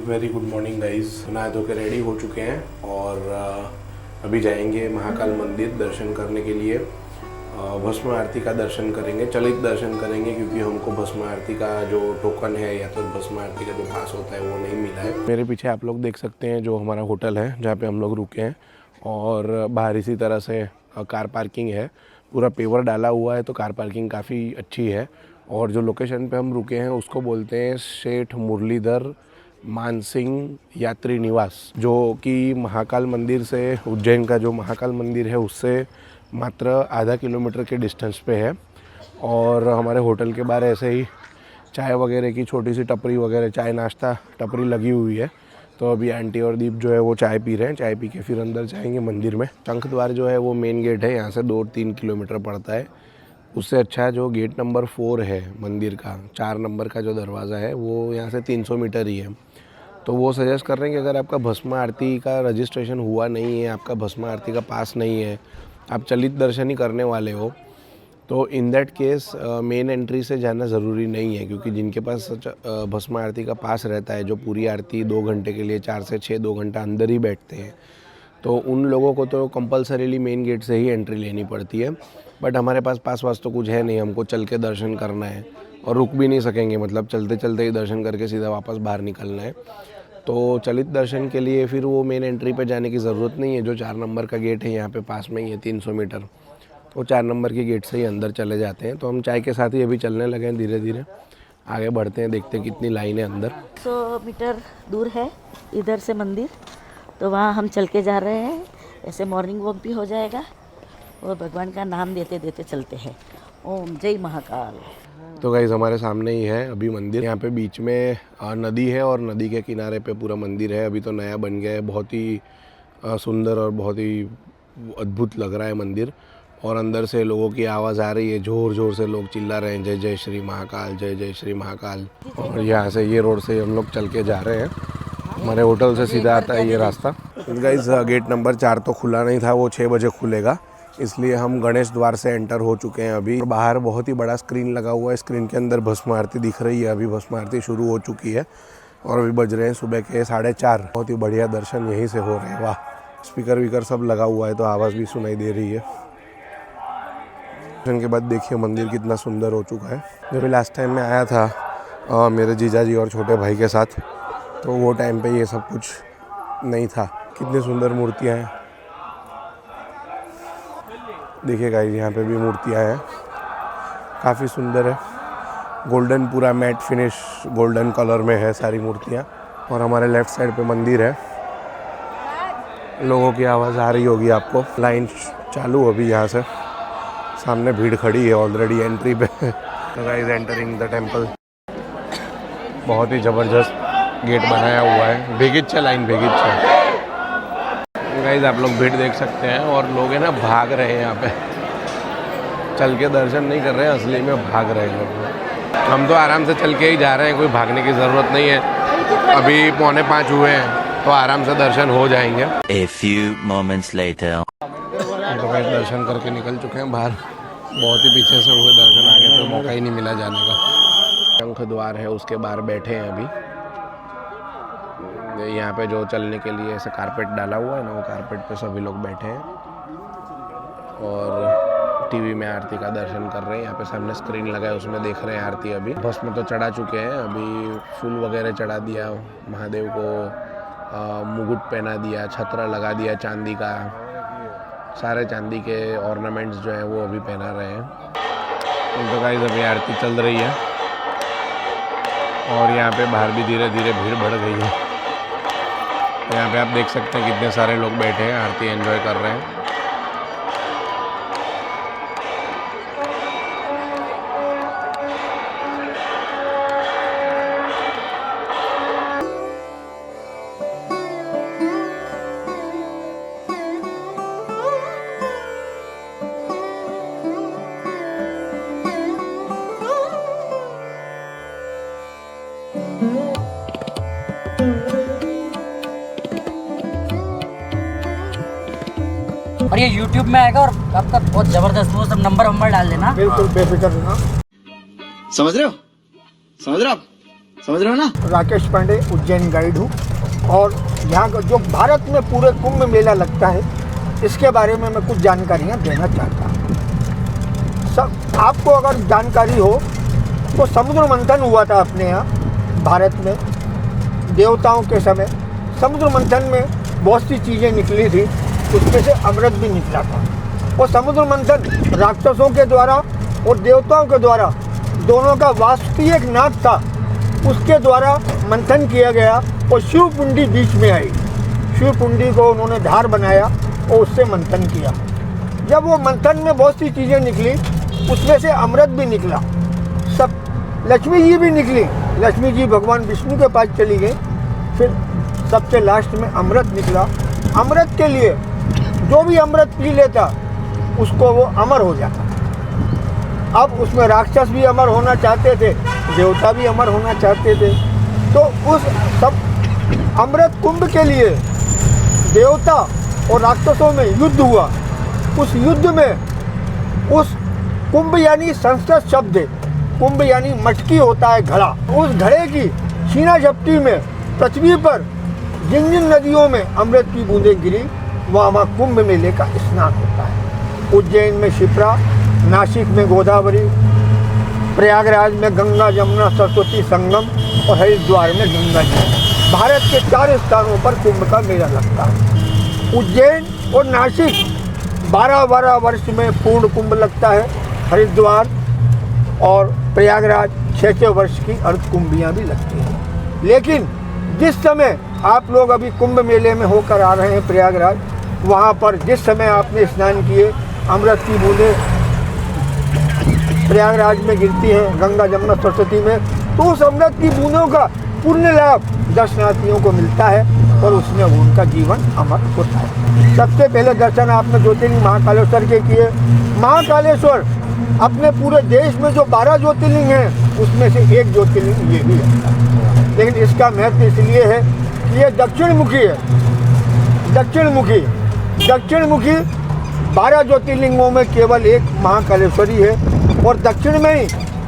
Very good morning guys. नहा धो के रेडी हो चुके हैं और अभी जाएंगे महाकाल मंदिर दर्शन करने के लिए। भस्म आरती का दर्शन करेंगे, चलित दर्शन करेंगे, क्योंकि हमको भस्म आरती का जो टोकन है या तो भस्म आरती का जो पास होता है वो नहीं मिला है। मेरे पीछे आप लोग देख सकते हैं जो हमारा होटल है जहाँ पे हम लोग रुके हैं, और बाहर इसी तरह से कार पार्किंग है, पूरा पेवर डाला हुआ है, तो कार पार्किंग काफ़ी अच्छी है। और जो लोकेशन पे हम रुके हैं उसको बोलते हैं सेठ मुरलीधर मानसिंह यात्री निवास, जो कि महाकाल मंदिर से, उज्जैन का जो महाकाल मंदिर है उससे मात्र आधा किलोमीटर के डिस्टेंस पे है। और हमारे होटल के बाहर ऐसे ही चाय वगैरह की छोटी सी टपरी वगैरह, चाय नाश्ता टपरी लगी हुई है। तो अभी आंटी और दीप जो है वो चाय पी रहे हैं, चाय पी के फिर अंदर जाएंगे मंदिर में। शंख द्वार जो है वो मेन गेट है, यहाँ से 2-3 किलोमीटर पड़ता है। उससे अच्छा जो गेट नंबर 4 है मंदिर का, 4 नंबर का जो दरवाज़ा है वो यहाँ से 300 मीटर ही है। तो वो सजेस्ट कर रहे हैं कि अगर आपका भस्म आरती का रजिस्ट्रेशन हुआ नहीं है, आपका भस्म आरती का पास नहीं है, आप चलित दर्शन ही करने वाले हो, तो in that case main entry से जाना ज़रूरी नहीं है, क्योंकि जिनके पास भस्म आरती का पास रहता है, जो पूरी आरती 2 घंटे के लिए 4 से 6 2 घंटा अंदर ही बैठते हैं, तो उन लोगों को तो कंपलसरीली मेन गेट से ही एंट्री लेनी पड़ती है। बट हमारे पास पास वास तो कुछ है नहीं, हमको चल के दर्शन करना है और रुक भी नहीं सकेंगे, मतलब चलते चलते ही दर्शन करके सीधा वापस बाहर निकलना है। तो चलित दर्शन के लिए फिर वो मेन एंट्री पे जाने की ज़रूरत नहीं है। जो 4 नंबर का गेट है यहाँ पे पास में ही है, 300 मीटर, तो 4 नंबर के गेट से ही अंदर चले जाते हैं। तो हम चाय के साथ ही अभी चलने लगे हैं, धीरे धीरे आगे बढ़ते हैं, देखते हैं कितनी लाइन है अंदर। 100 मीटर दूर है इधर से मंदिर, तो वहाँ हम चल के जा रहे हैं। ऐसे मॉर्निंग वॉक भी हो जाएगा और भगवान का नाम देते देते चलते हैं। ओम जय महाकाल। तो गाइस हमारे सामने ही है अभी मंदिर, यहाँ पे बीच में नदी है और नदी के किनारे पे पूरा मंदिर है। अभी तो नया बन गया है, बहुत ही सुंदर और बहुत ही अद्भुत लग रहा है मंदिर। और अंदर से लोगों की आवाज़ आ रही है, ज़ोर ज़ोर से लोग चिल्ला रहे हैं जय जय श्री महाकाल, जय जय श्री महाकाल। और यहाँ से ये रोड से हम लोग चल के जा रहे हैं, हमारे होटल से सीधा आता है ये रास्ता। गाइस गेट नंबर 4 तो खुला नहीं था, वो 6 बजे खुलेगा, इसलिए हम गणेश द्वार से एंटर हो चुके हैं। अभी बाहर बहुत ही बड़ा स्क्रीन लगा हुआ है, स्क्रीन के अंदर भस्म आरती दिख रही है। अभी भस्म आरती शुरू हो चुकी है और अभी बज रहे हैं सुबह के 4:30। बहुत ही बढ़िया दर्शन यहीं से हो रहे हैं। वाह, स्पीकर वीकर सब लगा हुआ है तो आवाज़ भी सुनाई दे रही है। दर्शन के बाद देखिए मंदिर कितना सुंदर हो चुका है। जब लास्ट टाइम मैं आया था मेरे जीजा जी और छोटे भाई के साथ, तो वो टाइम पे ये सब कुछ नहीं था। कितनी सुंदर मूर्तियाँ हैं, देखिए गाइस यहाँ पे भी मूर्तियाँ हैं, काफ़ी सुंदर है। गोल्डन, पूरा मैट फिनिश गोल्डन कलर में है सारी मूर्तियाँ। और हमारे लेफ़्ट साइड पे मंदिर है। लोगों की आवाज़ आ रही होगी आपको, लाइन चालू अभी यहाँ से, सामने भीड़ खड़ी है ऑलरेडी एंट्री पे। तो गाइस एंटरिंग द टेम्पल। बहुत ही ज़बरदस्त गेट बनाया हुआ है, भेगिच्छा लाइन, भेगिच्छा। गाइस आप लोग भीड़ देख सकते हैं, और लोग हैं ना भाग रहे हैं यहाँ पे, चल के दर्शन नहीं कर रहे हैं, असली में भाग रहे हैं लोग। हम तो आराम से चल के ही जा रहे हैं, कोई भागने की ज़रूरत नहीं है। अभी 4:45 हुए हैं तो आराम से दर्शन हो जाएंगे। A few moments later. तो गाइस दर्शन करके निकल चुके हैं बाहर, बहुत ही पीछे से हुए दर्शन, आगे तो मौका ही नहीं मिला जाने का। शंख द्वार है उसके बाहर बैठे हैं अभी। यहाँ पे जो चलने के लिए ऐसे कारपेट डाला हुआ है ना, वो कारपेट पे सभी लोग बैठे हैं और टीवी में आरती का दर्शन कर रहे हैं। यहाँ पे सामने स्क्रीन लगा है, उसमें देख रहे हैं आरती। अभी भस्म तो चढ़ा चुके हैं, अभी फूल वगैरह चढ़ा दिया महादेव को, मुकुट पहना दिया, छत्र लगा दिया चांदी का, सारे चांदी के ऑर्नामेंट्स जो हैं वो अभी पहना रहे हैं। तो गाइस अभी आरती चल रही है और यहाँ पे बाहर भी धीरे धीरे भीड़ बढ़ गई है। यहाँ पे आप देख सकते हैं कितने सारे लोग बैठे हैं, आरती एंजॉय कर रहे हैं। और ये YouTube में आएगा और आपका बहुत जबरदस्त, वो सब नंबर डाल देना। बिल्कुल बेफिक्र रहना। समझ रहे हो, समझ रहे हो आप, समझ रहे हो ना? राकेश पांडे, उज्जैन गाइड हूँ और यहाँ का जो भारत में पूरे कुंभ मेला लगता है इसके बारे में मैं कुछ जानकारियाँ देना चाहता हूँ। सब आपको अगर जानकारी हो तो समुद्र मंथन हुआ था अपने यहाँ भारत में देवताओं के समय। समुद्र मंथन में बहुत सी चीज़ें निकली थी, उसमें से अमृत भी निकला था। और समुद्र मंथन राक्षसों के द्वारा और देवताओं के द्वारा दोनों का वास्तविक एक नाग था, उसके द्वारा मंथन किया गया और शिव कुंडी बीच में आई। शिव कुंडी को उन्होंने धार बनाया और उससे मंथन किया। जब वो मंथन में बहुत सी चीज़ें निकली, उसमें से अमृत भी निकला। सब लक्ष्मी जी भी निकली। लक्ष्मी जी भगवान विष्णु के पास चली गई। फिर सबसे लास्ट में अमृत निकला। अमृत के लिए जो भी अमृत पी लेता उसको वो अमर हो जाता। अब उसमें राक्षस भी अमर होना चाहते थे, देवता भी अमर होना चाहते थे। तो उस सब अमृत कुंभ के लिए देवता और राक्षसों में युद्ध हुआ। उस युद्ध में उस कुंभ यानी संस्कृत शब्द है, कुंभ यानी मटकी होता है घड़ा। उस घड़े की छीना झपटी में पृथ्वी पर जिन जिन नदियों में अमृत की बूंदें गिरी वहाँ कुंभ मेले का स्नान होता है। उज्जैन में शिप्रा, नासिक में गोदावरी, प्रयागराज में गंगा जमुना सरस्वती संगम और हरिद्वार में गंगा जी। भारत के 4 स्थानों पर कुंभ का मेला लगता है। उज्जैन और नासिक 12-12 वर्ष में पूर्ण कुंभ लगता है। हरिद्वार और प्रयागराज 6-6 वर्ष की अर्ध कुंभियाँ भी लगती हैं। लेकिन जिस समय आप लोग अभी कुंभ मेले में होकर आ रहे हैं प्रयागराज, वहाँ पर जिस समय आपने स्नान किए अमृत की बूंदें प्रयागराज में गिरती हैं, गंगा जमुना सरस्वती में, तो उस अमृत की बूंदों का पुण्य लाभ दर्शनार्थियों को मिलता है और उसमें उनका जीवन अमर होता है। सबसे पहले दर्शन आपने ज्योतिर्लिंग महाकालेश्वर के किए। महाकालेश्वर अपने पूरे देश में जो 12 ज्योतिर्लिंग हैं उसमें से एक ज्योतिर्लिंग ये भी है। लेकिन इसका महत्व इसलिए है कि ये दक्षिण मुखी है। दक्षिण मुखी 12 ज्योतिर्लिंगों में केवल एक महाकालेश्वरी है और दक्षिण में ही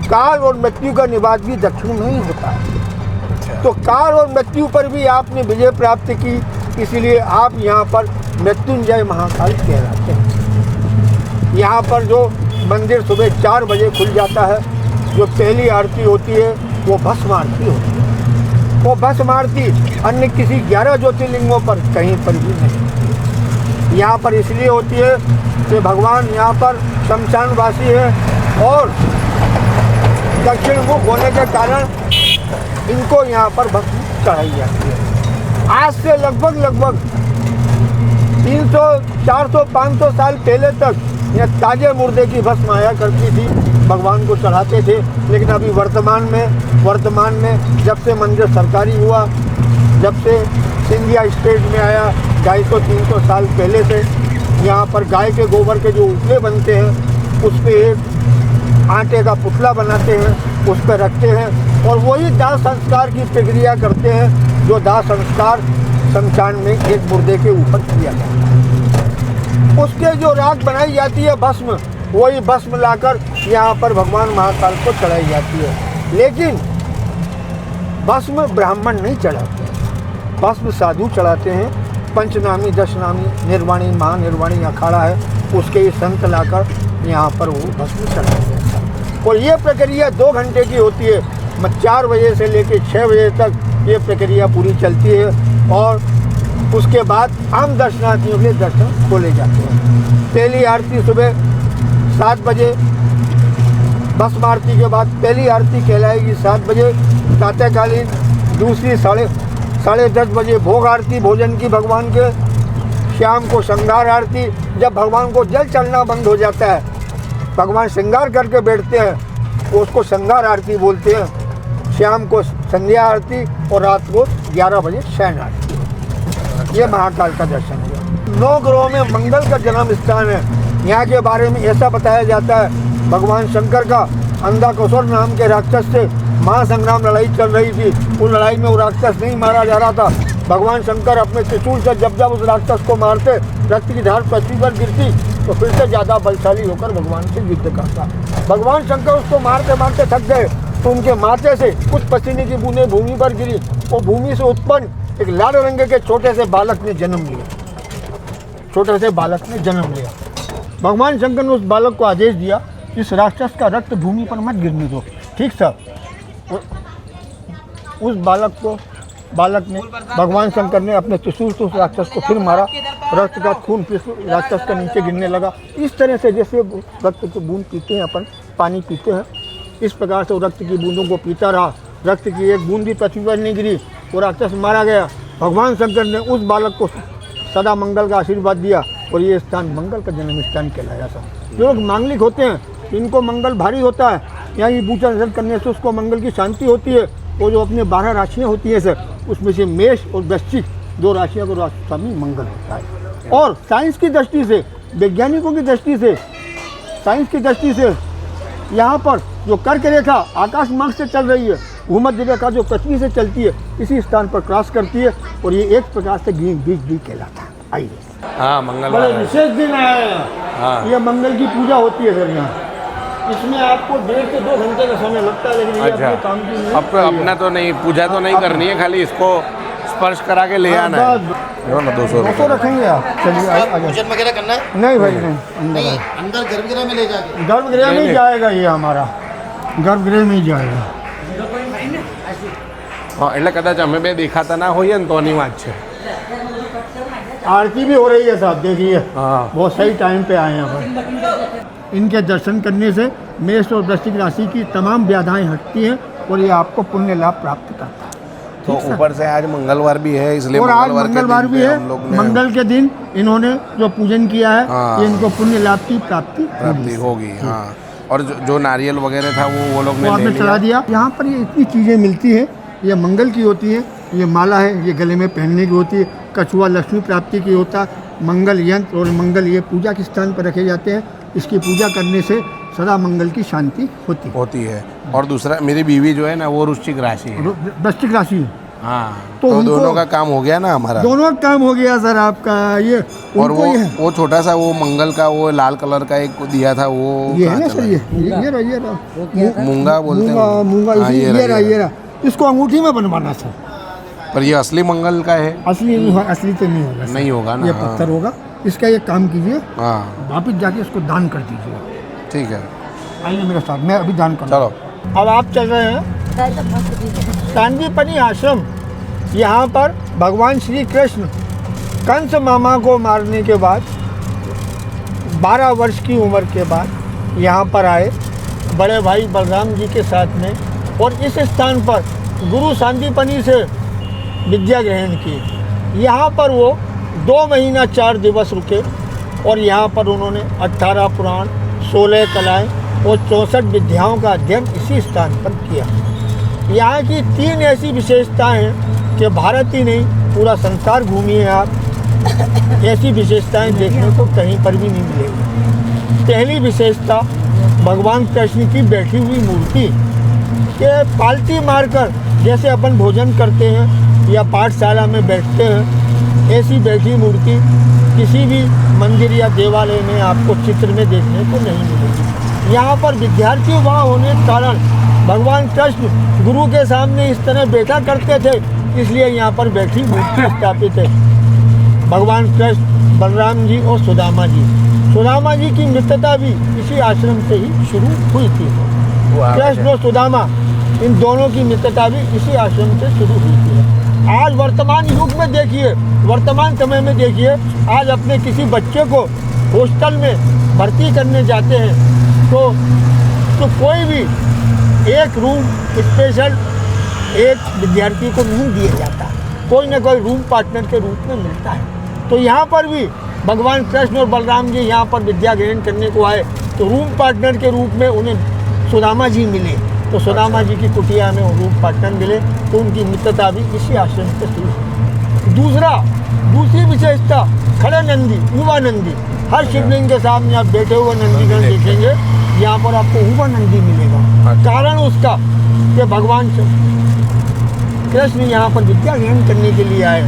काल और मृत्यु का निवास भी दक्षिण में ही होता है। तो काल और मृत्यु पर भी आपने विजय प्राप्त की, इसलिए आप यहाँ पर मृत्युंजय महाकाल कहलाते हैं। यहाँ पर जो मंदिर सुबह 4 बजे खुल जाता है, जो पहली आरती होती है वो भस्म आरती होती है। वो भस्म आरती अन्य किसी 11 ज्योतिर्लिंगों पर कहीं पर भी नहीं। यहाँ पर इसलिए होती है कि भगवान यहाँ पर शमशानवासी है और दक्षिण मुख होने के कारण इनको यहाँ पर भस्म चढ़ाई जाती है। आज से लगभग 300, 400, 500 साल पहले तक यह ताजे मुर्दे की भस्म आया करती थी, भगवान को चढ़ाते थे। लेकिन अभी वर्तमान में जब से मंदिर सरकारी हुआ, जब से सिंधिया स्टेट में आया 250-300 साल पहले से, यहाँ पर गाय के गोबर के जो उपले बनते हैं उस पर एक आटे का पुतला बनाते हैं, उस पर रखते हैं और वही दाह संस्कार की प्रक्रिया करते हैं जो दाह संस्कार शमशान में एक मुर्दे के ऊपर किया जाता है। उसके जो राख बनाई जाती है भस्म, वही भस्म लाकर यहाँ पर भगवान महाकाल को चढ़ाई जाती है। लेकिन भस्म ब्राह्मण नहीं चढ़ाते, भस्म साधु चढ़ाते हैं। पंचनामी, दशनामी, निर्वाणी, महानिर्वाणी अखाड़ा है, उसके ही संत लाकर यहाँ पर वो भस्म चढ़ाया जाता है। और ये प्रक्रिया 2 घंटे की होती है। 4 बजे से लेकर 6 बजे तक ये प्रक्रिया पूरी चलती है और उसके बाद आम दर्शनार्थियों के दर्शन खोले जाते हैं। पहली आरती सुबह 7 बजे, भस्म आरती के बाद पहली आरती कहलाएगी 7 बजे प्रातःकालीन। दूसरी साढ़े 10 बजे भोग आरती भोजन की भगवान के। शाम को श्रृंगार आरती, जब भगवान को जल चढ़ना बंद हो जाता है, भगवान श्रृंगार करके बैठते हैं, उसको श्रृंगार आरती बोलते हैं। शाम को संध्या आरती और रात को 11 बजे शयन आरती। ये महाकाल का दर्शन हुआ। 9 ग्रहों में मंगल का जन्म स्थान है। यहाँ के बारे में ऐसा बताया जाता है, भगवान शंकर का अंधाकसुर नाम के राक्षस से महासंग्राम लड़ाई चल रही थी। उस लड़ाई में वो राक्षस नहीं मारा जा रहा था। भगवान शंकर अपने त्रिशूल से जब उस राक्षस को मारते, रक्त की धार पृथ्वी पर गिरती तो फिर से ज़्यादा बलशाली होकर भगवान से युद्ध करता। भगवान शंकर उसको मारते मारते थक गए तो उनके माथे से कुछ पसीने की बूंदें भूमि पर गिरी और भूमि से उत्पन्न एक लाल रंग के छोटे से बालक ने जन्म लिया। छोटे से बालक ने जन्म लिया। भगवान शंकर ने उस बालक को आदेश दिया, इस राक्षस का रक्त भूमि पर मत गिरने दो। ठीक सर। उस बालक ने भगवान शंकर ने अपने त्रिशूल से उस राक्षस को फिर मारा। रक्त का खून फिर राक्षस का नीचे गिरने लगा। इस तरह से जैसे रक्त की बूंद पीते हैं, अपन पानी पीते हैं, इस प्रकार से वो रक्त की बूंदों को पीता रहा। रक्त की एक बूंद भी पृथ्वी पर नहीं गिरी, वो राक्षस मारा गया। भगवान शंकर ने उस बालक को सदा मंगल का आशीर्वाद दिया और ये स्थान मंगल का जन्म स्थान कहलाया सर। जो लोग मांगलिक होते हैं, इनको मंगल भारी होता है, यहाँ ये पूजा दर्शन करने से उसको मंगल की शांति होती है। और जो अपने 12 राशियाँ होती हैं सर, उसमें से मेष और वृश्चिक 2 राशियों को स्वामी मंगल होता है। और साइंस की दृष्टि से, वैज्ञानिकों की दृष्टि से, साइंस की दृष्टि से यहाँ पर जो कर्क रेखा आकाश मार्ग से चल रही है, भूमध्य रेखा जो पृथ्वी से चलती है, इसी स्थान पर क्रॉस करती है और ये एक प्रकार से ग्रीन बीज भी कहलाता है। आइए, हाँ, मंगलवार बड़े है। विशेष दिन आया है। हाँ। ये मंगल की पूजा होती है सर यहाँ। इसमें आपको 1.5 से 2 घंटे का समय लगता है, लेकिन ये अच्छा, अपने काम की नहीं अब अपना तो नहीं, पूजा तो नहीं करनी है, खाली इसको स्पर्श करा के ले आना है। देखो ना, 200 200 रखेंगे आप। चलिए आ जाओ। पूजन वगैरह करना है? नहीं भाई नहीं, नहीं, अंदर गर्भगृह में ले जाके। गर्भगृह में ही जाएगा ये हमारा, गर्भगृह में ही जाएगा। हाँ, એટલે કદાચ અમે બે દેખાતા ના હોઈએ ને તોની વાત છે। आरती भी हो रही है साहब, देखिए। हाँ। बहुत सही टाइम पे आए यहाँ पर। इनके दर्शन करने से मेष और वृश्चिक राशि की तमाम व्याधाएं हटती हैं और ये आपको पुण्य लाभ प्राप्त करता है। तो ऊपर से आज मंगलवार भी है, इसलिए और आज के मंगलवार दिन भी पे है। हम लोग ने मंगल के दिन इन्होंने जो पूजन किया है, हाँ। ये इनको पुण्य लाभ की प्राप्ति प्राप्ति होगी। हाँ, और जो नारियल वगैरह था वो लोग वो ने आपने ले चढ़ा लिया। दिया। यहाँ पर ये इतनी चीज़ें मिलती हैं, ये मंगल की होती है। ये माला है, ये गले में पहनने की होती है। कछुआ लक्ष्मी प्राप्ति की होता है। मंगल यंत्र और मंगल ये पूजा के स्थान पर रखे जाते हैं। इसकी पूजा करने से सदा मंगल की शांति होती है। और दूसरा, मेरी बीवी जो है ना, वो वृश्चिक राशि है। वृश्चिक राशि। हाँ, तो तो उनको- दोनों का काम हो गया ना हमारा। दोनों काम हो गया सर आपका। ये और उनको ये है। वो छोटा सा वो मंगल का वो लाल कलर का एक दिया था, वो ये है कहाँ ना चला सर, ये रहा मूंगा बोलते हैं। मूंगा हाँ, ये रहा। इसको अंगूठी में बनवाना सर। पर ये असली मंगल का है। असली तो नहीं होगा सर। नहीं होगा ना। ये हाँ। पत्थर होगा। इसका एक काम कीजिए, हाँ, वापिस जाके इसको दान कर दीजिए। ठीक है, आइए मेरे साथ, मैं अभी दान करूँ। चलो। अब आप चल रहे हैं सांदीपनि आश्रम। यहाँ पर भगवान श्री कृष्ण कंस मामा को मारने के बाद 12 वर्ष की उम्र के बाद यहाँ पर आए बड़े भाई बलराम जी के साथ में, और इस स्थान पर गुरु सांदीपनि से विद्या ग्रहण की। यहाँ पर वो 2 महीना 4 दिवस रुके और यहाँ पर उन्होंने 18 पुराण, 16 कलाएँ और 64 विद्याओं का अध्ययन इसी स्थान पर किया। यहाँ की 3 ऐसी विशेषताएं हैं कि भारत ही नहीं, पूरा संसार घूमिए आप, ऐसी विशेषताएं देखने को कहीं पर भी नहीं मिलेगी। पहली विशेषता, भगवान कृष्ण की बैठी हुई मूर्ति के पालती मारकर जैसे अपन भोजन करते हैं या पाठशाला में बैठते हैं, ऐसी बैठी मूर्ति किसी भी मंदिर या देवालय में आपको चित्र में देखने को नहीं मिलेगी। यहाँ पर विद्यार्थी वहाँ होने के कारण भगवान कृष्ण गुरु के सामने इस तरह बैठा करते थे, इसलिए यहाँ पर बैठी मूर्ति स्थापित है। भगवान कृष्ण, बलराम जी और सुदामा जी। सुदामा जी की मित्रता भी इसी आश्रम से ही शुरू हुई थी। कृष्ण और सुदामा, इन दोनों की मित्रता भी इसी आश्रम से शुरू हुई थी। आज वर्तमान युग में देखिए, वर्तमान समय में देखिए, आज अपने किसी बच्चे को हॉस्टल में भर्ती करने जाते हैं तो कोई भी एक रूम स्पेशल एक विद्यार्थी को नहीं दिया जाता, कोई ना कोई रूम पार्टनर के रूप में मिलता है। तो यहाँ पर भी भगवान कृष्ण और बलराम जी यहाँ पर विद्या ग्रहण करने को आए, तो रूम पार्टनर के रूप में उन्हें सुदामा जी मिले। तो सुदामा जी की कुटिया में वो रूम पार्टनर मिले, तो उनकी मित्रता भी इसी आश्रम से शुरू हुई। दूसरी विशेषता, खड़े नंदी, युवा नंदी। हर शिवलिंग के सामने आप बैठे हुए नंदीगण देखेंगे, यहाँ पर आपको युवा नंदी मिलेगा। कारण उसका कि भगवान कृष्ण यहाँ पर विद्या ग्रहण करने के लिए आए।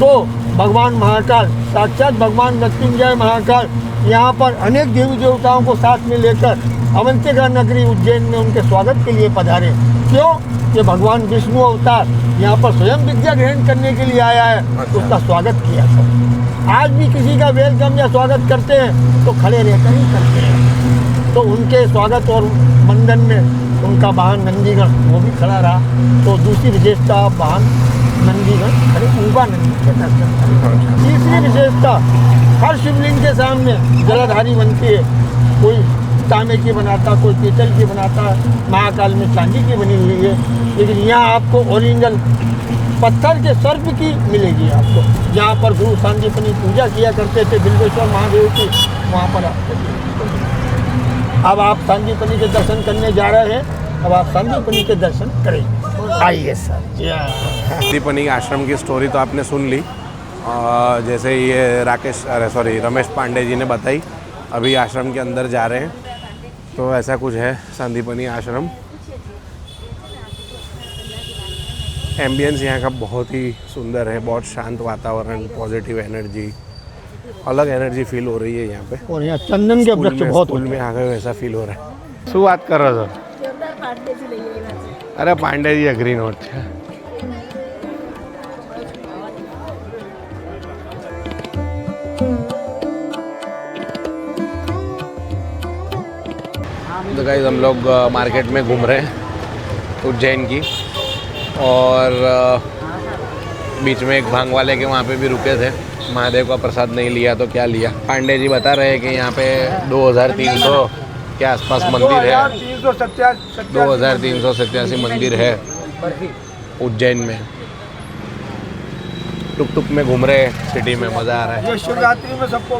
तो भगवान महाकाल, साक्षात भगवान मृत्युंजय महाकाल यहाँ पर अनेक देवी देवताओं को साथ में लेकर अवंतिका नगरी उज्जैन में उनके स्वागत के लिए पधारे। क्यों? कि भगवान विष्णु अवतार यहाँ पर स्वयं विद्या ग्रहण करने के लिए आया है, तो उसका स्वागत किया सब। आज भी किसी का वेलकम या स्वागत करते हैं तो खड़े रहकर ही करते हैं। तो उनके स्वागत और मंडन में उनका वाहन नंदीगण वो भी खड़ा रहा। तो दूसरी विशेषता वाहन नंदीगण खड़े ऊबा नंदी के दर्शन करें। तीसरी विशेषता, हर शिवलिंग के सामने जलाधारी बनती है। कोई तांबे की बनाता, कोई पीतल की बनाता, महाकाल में चांदी की बनी हुई है, लेकिन यहाँ आपको ओरिजिनल पत्थर के सर्प की मिलेगी आपको। जहाँ पर गुरु सांदीपनी पूजा किया करते थे बिल्वेश्वर महादेव की, वहाँ पर अब आप सांदीपनी के दर्शन करने जा रहे हैं। अब आप सांदीपनी के दर्शन करें। आइए सर। सांदीपनी आश्रम की स्टोरी तो आपने सुन ली। जैसे ये रमेश पांडे जी ने बताई, अभी आश्रम के अंदर जा रहे हैं। तो ऐसा कुछ है सांदीपनी आश्रम। एम्बियंस यहाँ का बहुत ही सुंदर है, बहुत शांत वातावरण, पॉजिटिव एनर्जी, अलग एनर्जी फील हो रही है यहाँ पे। और यहाँ चंदन के वृक्ष बहुत स्कूल में आ गए वैसा फील हो रहा है। શું વાત કરો છો? अरे पांडे जी अग्री नोट છે। तो गाइस हम लोग मार्केट में घूम रहे हैं उज्जैन की, और बीच में एक भांग वाले के वहाँ पे भी रुके थे। महादेव का प्रसाद नहीं लिया तो क्या लिया। पांडे जी बता रहे हैं कि यहाँ पे 2300 के आसपास मंदिर है। 2387 मंदिर है उज्जैन में। टुक टुक में घूम रहे हैं सिटी में, मज़ा आ रहा है। ये शिवरात्रि में सबको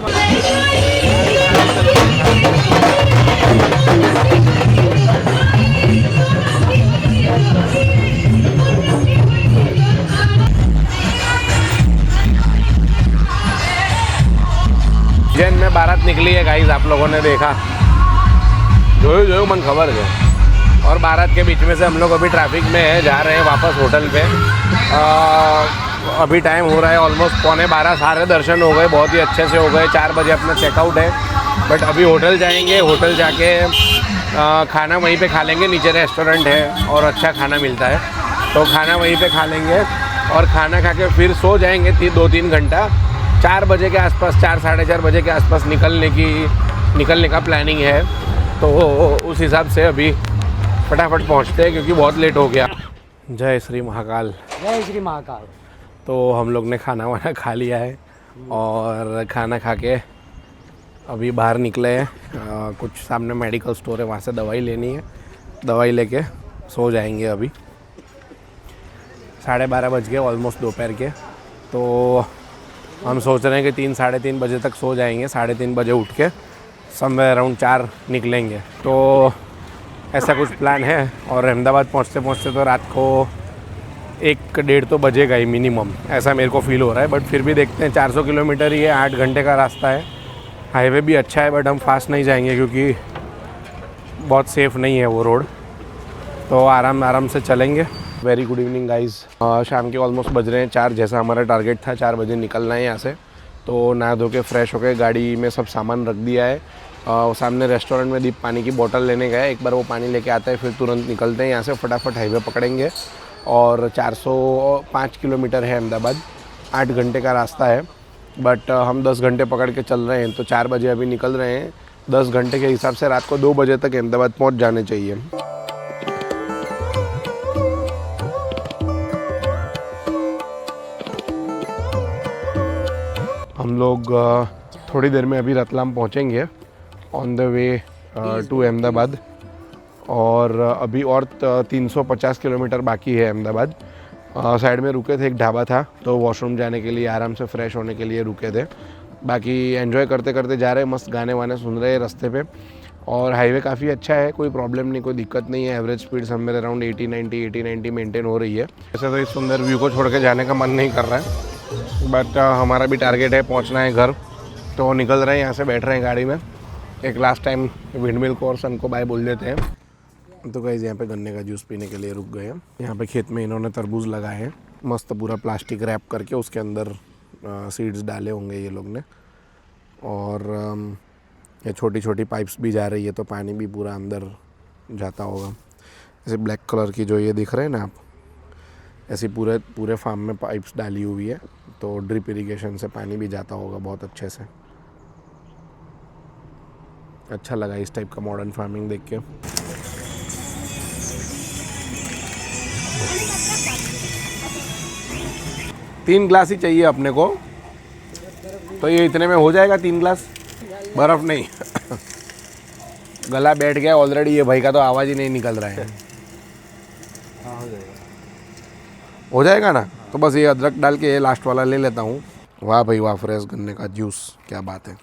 उज्जैन में बारात निकली है गाइस, आप लोगों ने देखा, जो मन खबर है। और बारात के बीच में से हम लोग अभी ट्रैफिक में है, जा रहे हैं वापस होटल पे। अभी टाइम हो रहा है ऑलमोस्ट 11:15, सारे दर्शन हो गए, बहुत ही अच्छे से हो गए। 4 बजे अपना चेकआउट है। बट अभी होटल जाएंगे, होटल जाके खाना वहीं पे खा लेंगे। नीचे रेस्टोरेंट है और अच्छा खाना मिलता है, तो खाना वहीं पे खा लेंगे। और खाना खा के फिर सो जाएंगे 2-3 घंटा। 4 बजे के आसपास, 4 साढ़े 4 बजे के आसपास निकलने का प्लानिंग है। तो उस हिसाब से अभी फटाफट पहुंचते हैं क्योंकि बहुत लेट हो गया। जय श्री महाकाल। जय श्री महाकाल। तो हम लोग ने खाना वाना खा लिया है और खाना खा के अभी बाहर निकले हैं। कुछ सामने मेडिकल स्टोर है, वहाँ से दवाई लेनी है। दवाई लेके सो जाएंगे। अभी 12:30 बज गए ऑलमोस्ट दोपहर के। तो हम सोच रहे हैं कि 3 साढ़े 3 बजे तक सो जाएंगे। 3:30 बजे उठ के समवेयर अराउंड 4 निकलेंगे। तो ऐसा कुछ प्लान है। और अहमदाबाद पहुँचते पहुँचते तो रात को 1-1:30 तो बजेगा ही मिनिमम, ऐसा मेरे को फील हो रहा है। बट फिर भी देखते हैं, 400 किलोमीटर ही है, 8 घंटे का रास्ता है। हाईवे भी अच्छा है, बट हम फास्ट नहीं जाएंगे क्योंकि बहुत सेफ़ नहीं है वो रोड। तो आराम से चलेंगे। Very good evening guys. शाम के ऑलमोस्ट बज रहे हैं 4, जैसा हमारा टारगेट था। 4 बजे निकलना है यहाँ से। तो नहा धो के फ्रेश होकर गाड़ी में सब सामान रख दिया है। सामने रेस्टोरेंट में दीप पानी की बोतल लेने गए। एक बार वो पानी लेके आता है, फिर तुरंत निकलते हैं यहाँ से। फटाफट हाईवे पकड़ेंगे। और 405 किलोमीटर है अहमदाबाद, 8 घंटे का रास्ता है। बट हम 10 घंटे पकड़ के चल रहे हैं। तो 4 बजे अभी निकल रहे हैं। 10 घंटे के हिसाब से रात को 2 बजे तक अहमदाबाद पहुँच जाने चाहिए। हम लोग थोड़ी देर में अभी रतलाम पहुँचेंगे on the way to Ahmedabad. और अभी और 350 किलोमीटर बाकी है अहमदाबाद। साइड में रुके थे, एक ढाबा था, तो वॉशरूम जाने के लिए, आराम से फ्रेश होने के लिए रुके थे। बाकी एंजॉय करते करते जा रहे हैं, मस्त गाने वाने सुन रहे हैं रास्ते पे। और हाईवे काफ़ी अच्छा है, कोई प्रॉब्लम नहीं, कोई दिक्कत नहीं है। Average speed somewhere around 80-90 maintain हो रही है। वैसे तो इस सुंदर व्यू को छोड़ के जाने का मन नहीं कर रहा है, बट हमारा भी टारगेट है, पहुँचना है घर। तो निकल रहे हैं यहाँ से, बैठ रहे हैं गाड़ी में। एक लास्ट टाइम विंडमिल को और सन को बाय बोल देते हैं। तो गाइस यहाँ पे गन्ने का जूस पीने के लिए रुक गए हैं। यहाँ पे खेत में इन्होंने तरबूज लगाए हैं, मस्त पूरा प्लास्टिक रैप करके उसके अंदर सीड्स डाले होंगे ये लोग ने। और ये छोटी छोटी पाइप्स भी जा रही है तो पानी भी पूरा अंदर जाता होगा। ऐसे ब्लैक कलर की जो ये दिख रहे हैं ना आप, ऐसी पूरे फार्म में पाइप्स डाली हुई है, तो ड्रिप इरिगेशन से पानी भी जाता होगा बहुत अच्छे से। अच्छा लगा इस टाइप का मॉडर्न फार्मिंग देख के। तीन ग्लास ही चाहिए अपने को, तो ये इतने में हो जाएगा 3 ग्लास? बर्फ़ नहीं गला बैठ गया ऑलरेडी ये भाई का, तो आवाज़ ही नहीं निकल रहा है। हो जाएगा ना? तो बस ये अदरक डाल के ये लास्ट वाला ले लेता हूँ। वाह भाई वाह, फ्रेश गन्ने का जूस, क्या बात है।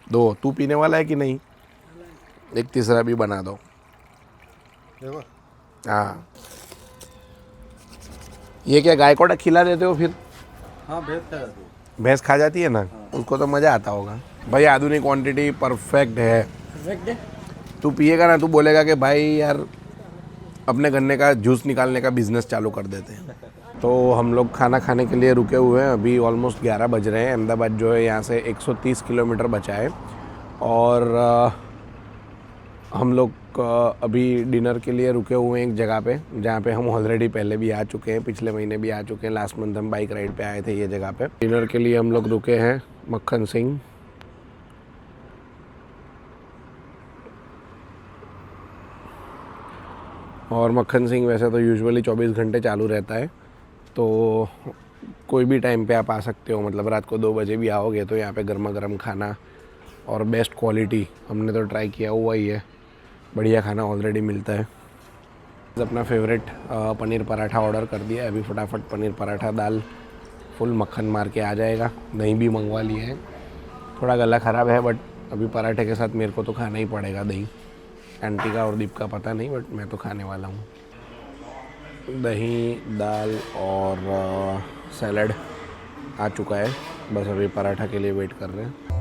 2 तू पीने वाला है कि नहीं? एक तीसरा भी बना दो। हाँ, ये क्या गाय को खिला देते हो फिर? हाँ, भैंस खा जाती है ना, उसको तो मज़ा आता होगा। भाई आधुनिक क्वांटिटी परफेक्ट है। तू पिएगा ना, तू बोलेगा कि भाई यार अपने गन्ने का जूस निकालने का बिजनेस चालू कर देते हैं। तो हम लोग खाना खाने के लिए रुके हुए हैं, अभी ऑलमोस्ट 11 बज रहे हैं। अहमदाबाद जो है यहाँ से 130 किलोमीटर बचा है और हम लोग अभी डिनर के लिए रुके हुए हैं एक जगह पे, जहाँ पे हम ऑलरेडी पहले भी आ चुके हैं, पिछले महीने भी आ चुके हैं। लास्ट मंथ हम बाइक राइड पे आए थे ये जगह पे। डिनर के लिए हम लोग रुके हैं मक्खन सिंह। और मक्खन सिंह वैसे तो यूजुअली 24 घंटे चालू रहता है, तो कोई भी टाइम पे आप आ सकते हो। मतलब रात को 2 बजे भी आओगे तो यहाँ पे गर्मा गर्म खाना और बेस्ट क्वालिटी हमने तो ट्राई किया हुआ ही है, बढ़िया खाना ऑलरेडी मिलता है। अपना फेवरेट पनीर पराठा ऑर्डर कर दिया है, अभी फटाफट पनीर पराठा दाल फुल मक्खन मार के आ जाएगा। दही भी मंगवा लिए हैं, थोड़ा गला ख़राब है बट अभी पराठे के साथ मेरे को तो खाना ही पड़ेगा दही। आंटी का और दीप का पता नहीं, बट मैं तो खाने वाला हूँ। दही दाल और सैलड आ चुका है, बस अभी पराठा के लिए वेट कर रहे हैं।